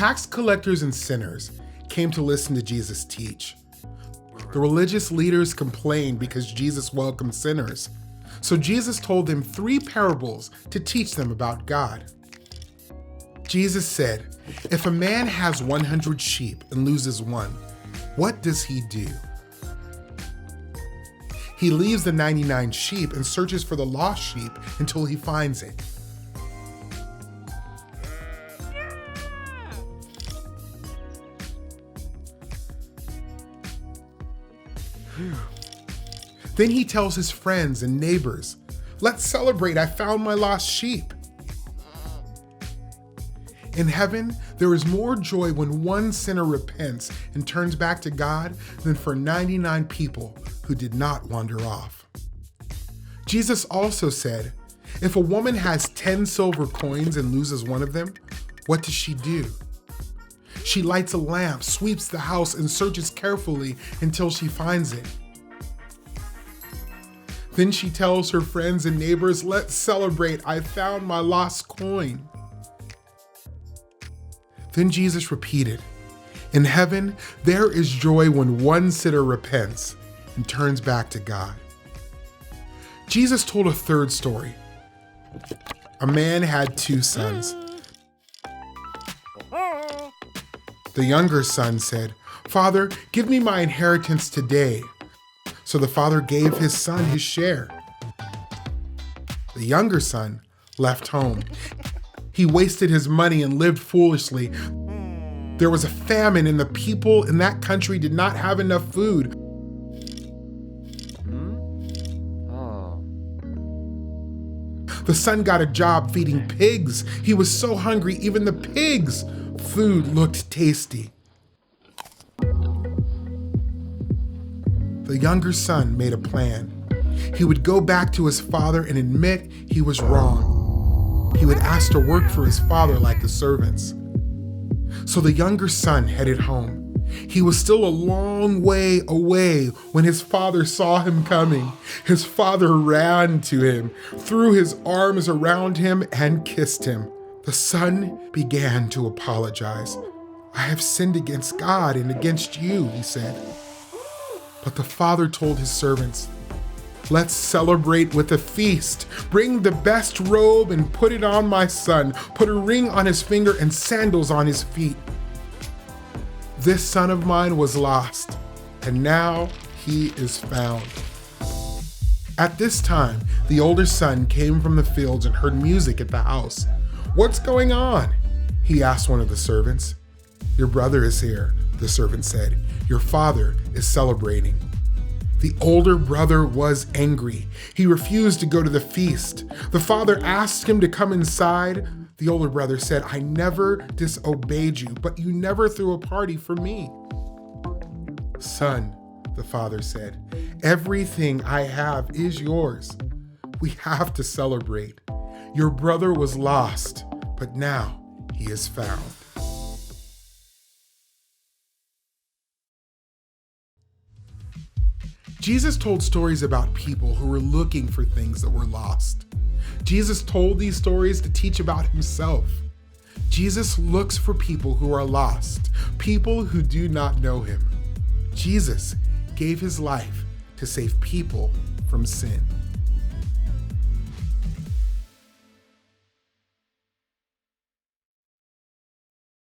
tax collectors and sinners came to listen to Jesus teach. The religious leaders complained because Jesus welcomed sinners. So Jesus told them 3 parables to teach them about God. Jesus said, "If a man has 100 sheep and loses one, what does he do? He leaves the 99 sheep and searches for the lost sheep until he finds it." Then he tells his friends and neighbors, "Let's celebrate, I found my lost sheep." In heaven, there is more joy when one sinner repents and turns back to God than for 99 people who did not wander off. Jesus also said, if a woman has 10 silver coins and loses one of them, what does she do? She lights a lamp, sweeps the house, and searches carefully until she finds it. Then she tells her friends and neighbors, "Let's celebrate, I found my lost coin." Then Jesus repeated, in heaven, there is joy when one sinner repents and turns back to God. Jesus told a third story. A man had 2 sons. The younger son said, "Father, give me my inheritance today." So the father gave his son his share. The younger son left home. He wasted his money and lived foolishly. There was a famine and the people in that country did not have enough food. The son got a job feeding pigs. He was so hungry, even the pigs' food looked tasty. The younger son made a plan. He would go back to his father and admit he was wrong. He would ask to work for his father like the servants. So the younger son headed home. He was still a long way away when his father saw him coming. His father ran to him, threw his arms around him, and kissed him. The son began to apologize. "I have sinned against God and against you," he said. But the father told his servants, "Let's celebrate with a feast. Bring the best robe and put it on my son. Put a ring on his finger and sandals on his feet. This son of mine was lost, and now he is found." At this time, the older son came from the fields and heard music at the house. "What's going on?" he asked one of the servants. "Your brother is here," the servant said. "Your father is celebrating." The older brother was angry. He refused to go to the feast. The father asked him to come inside. The older brother said, "I never disobeyed you, but you never threw a party for me." "Son," the father said, "everything I have is yours. We have to celebrate. Your brother was lost, but now he is found." Jesus told stories about people who were looking for things that were lost. Jesus told these stories to teach about himself. Jesus looks for people who are lost, people who do not know him. Jesus gave his life to save people from sin.